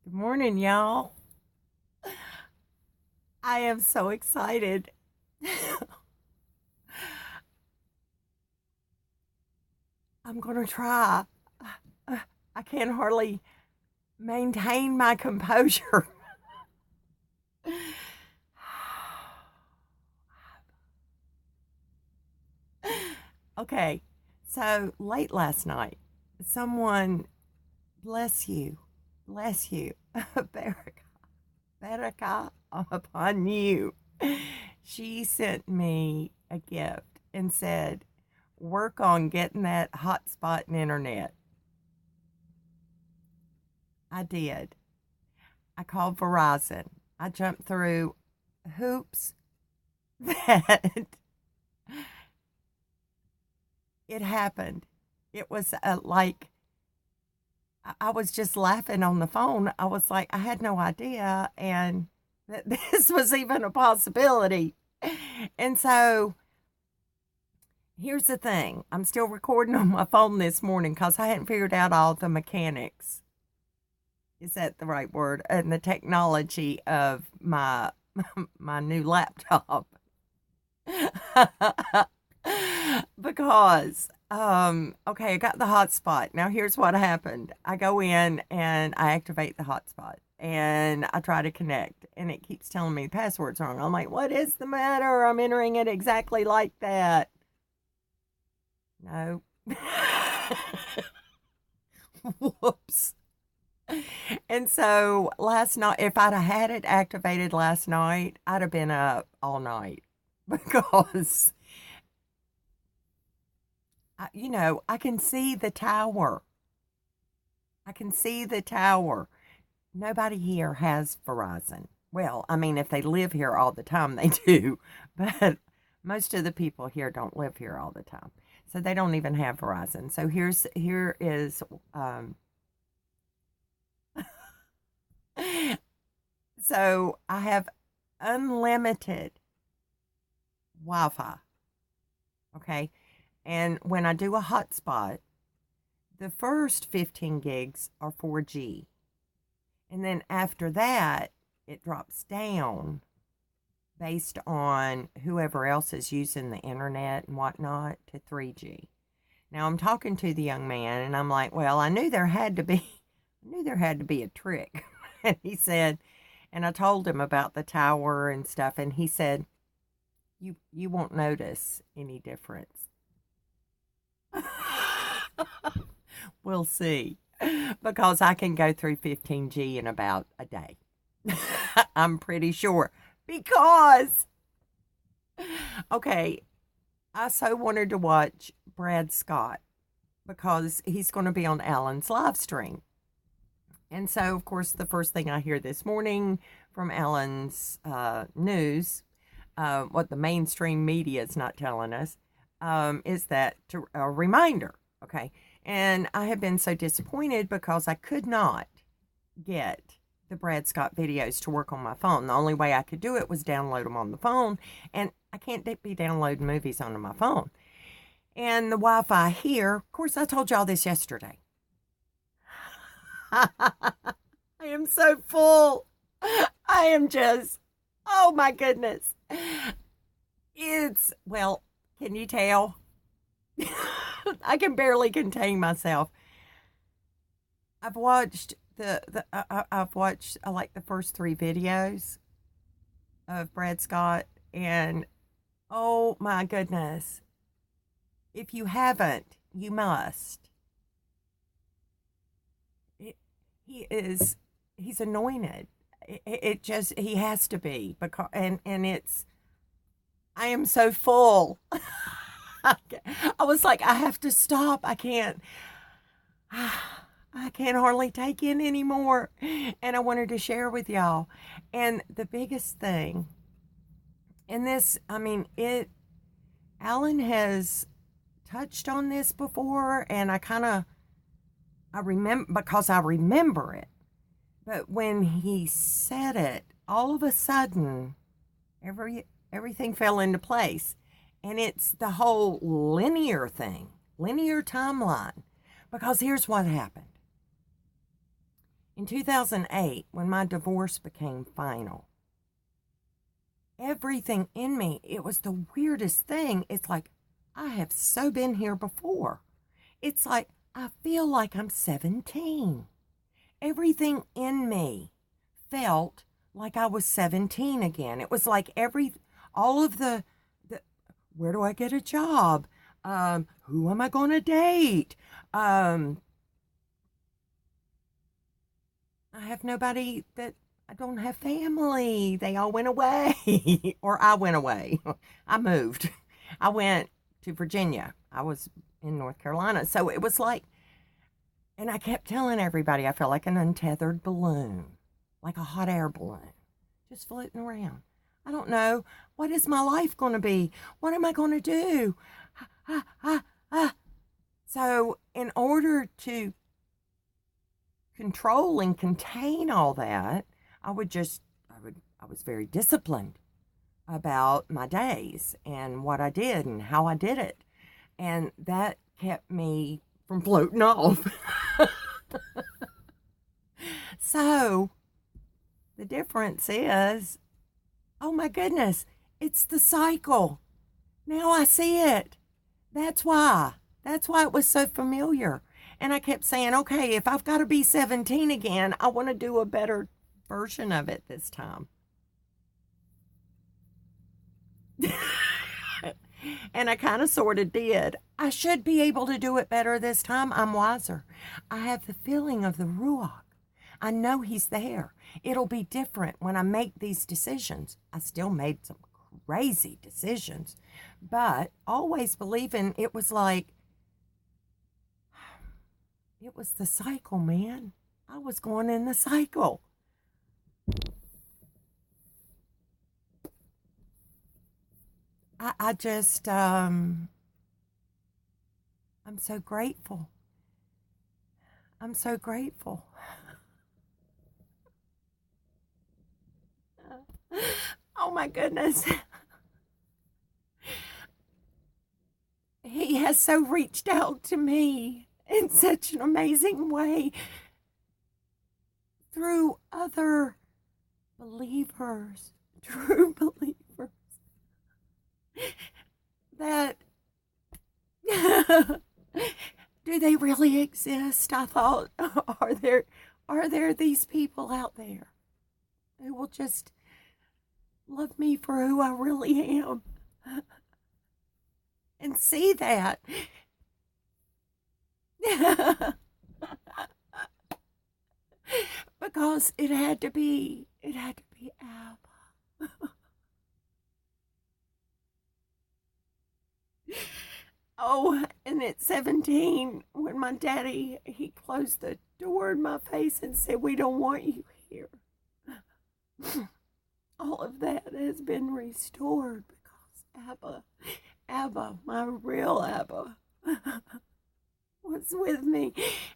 Good morning, y'all. I am so excited. I'm going to try. I can hardly maintain my composure. Okay, so late last night, someone, bless you, Baraka upon you. She sent me a gift and said, work on getting that hotspot and internet. I did. I called Verizon. I jumped through hoops that it happened. It was like I was just laughing on the phone. I was like, I had no idea, and that this was even a possibility. And so here's the thing, I'm still recording on my phone this morning because I hadn't figured out all the mechanics. Is that the right word? And the technology of my my new laptop. Because okay, I got the hotspot. Now here's what happened. I go in and I activate the hotspot and I try to connect and it keeps telling me the password's wrong. I'm like, what is the matter? I'm entering it exactly like that. No. Whoops. And so last night, if I'd have had it activated last night, I'd have been up all night because I can see the tower. I can see the tower. Nobody here has Verizon. Well, I mean, if they live here all the time, they do. But most of the people here don't live here all the time. So they don't even have Verizon. So here is so I have unlimited Wi-Fi. Okay. And when I do a hotspot, the first 15 gigs are 4G. And then after that, it drops down based on whoever else is using the internet and whatnot to 3G. Now I'm talking to the young man and I'm like, well, I knew there had to be a trick. And he said, and I told him about the tower and stuff, and he said, you won't notice any difference. We'll see. Because I can go through 15G in about a day. I'm pretty sure. Because, okay, I so wanted to watch Brad Scott because he's going to be on Alan's live stream. And so, of course, the first thing I hear this morning from Alan's news, what the mainstream media is not telling us, is that a reminder, okay? And I have been so disappointed because I could not get the Brad Scott videos to work on my phone. The only way I could do it was download them on the phone, and I can't be downloading movies onto my phone. And the Wi-Fi here, of course, I told y'all this yesterday. I am so full. I am just, oh my goodness. Well, can you tell? I can barely contain myself. I've watched I've watched like the first 3 videos of Brad Scott, and oh my goodness. If you haven't, you must. He's anointed. It just, he has to be, because and it's, I am so full. I was like, I have to stop. I can't hardly take in anymore. And I wanted to share with y'all. And the biggest thing, and this, I mean, Alan has touched on this before, and I remember, because I remember it. But when he said it, all of a sudden, everything fell into place. And it's the whole linear thing, linear timeline. Because here's what happened. In 2008, when my divorce became final, everything in me, it was the weirdest thing. It's like, I have so been here before. It's like, I feel like I'm 17. Everything in me felt like I was 17 again. It was like all of the where do I get a job? Who am I going to date? I have nobody that I don't have family. They all went away, or I went away. I moved. I went to Virginia. I was in North Carolina. So it was like, and I kept telling everybody I felt like an untethered balloon, like a hot air balloon, just floating around. I don't know. What is my life going to be? What am I going to do? So in order to control and contain all that, I was very disciplined about my days and what I did and how I did it. And that kept me from floating off. So the difference is, oh my goodness, it's the cycle. Now I see it. That's why it was so familiar. And I kept saying, okay, if I've got to be 17 again, I want to do a better version of it this time. And I kind of sort of did. I should be able to do it better this time. I'm wiser. I have the feeling of the Ruach. I know he's there. It'll be different when I make these decisions. I still made some crazy decisions, but always believing it was like, it was the cycle, man. I was going in the cycle. I just, I'm so grateful. I'm so grateful. Oh my goodness. He has so reached out to me in such an amazing way through other believers, true believers, that do they really exist? I thought, are there these people out there who will just love me for who I really am and see that? Because it had to be Abba. Oh, and at 17, when my daddy, he closed the door in my face and said, we don't want you here. All of that has been restored because Abba, my real Abba, was with me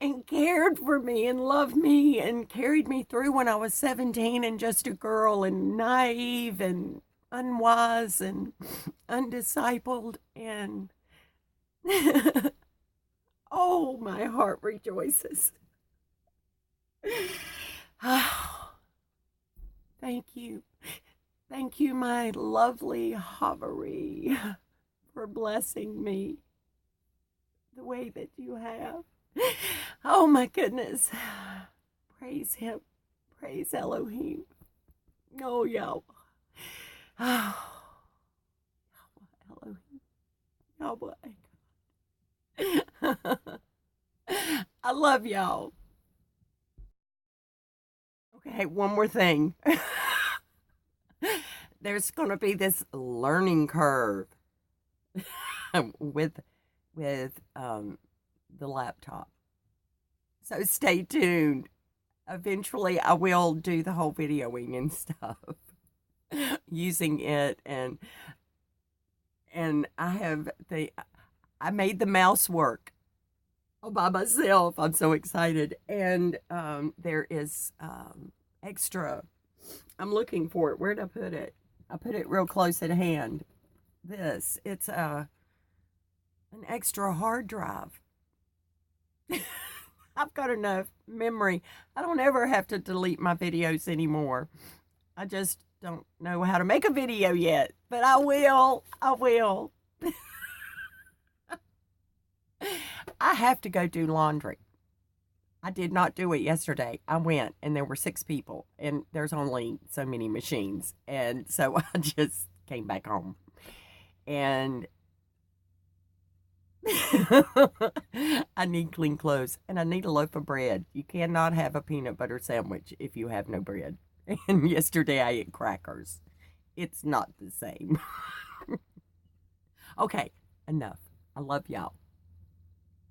and cared for me and loved me and carried me through when I was 17 and just a girl and naive and unwise and undiscipled. And oh, my heart rejoices. Thank you. Thank you, my lovely Havari, for blessing me the way that you have. Oh my goodness. Praise him. Praise Elohim. Oh, Yahweh. Oh, Yahweh, Elohim. Yahweh. I love y'all. Okay, one more thing. There's going to be this learning curve with the laptop. So stay tuned. Eventually I will do the whole videoing and stuff using it, and I made the mouse work all by myself. I'm so excited. And there is extra, I'm looking for it. Where'd I put it? I put it real close at hand. It's an extra hard drive. I've got enough memory. I don't ever have to delete my videos anymore. I just don't know how to make a video yet, but I will. I will. I have to go do laundry. I did not do it yesterday. I went and there were 6 people and there's only so many machines. And so I just came back home. And I need clean clothes and I need a loaf of bread. You cannot have a peanut butter sandwich if you have no bread. And yesterday I ate crackers. It's not the same. Okay, enough. I love y'all.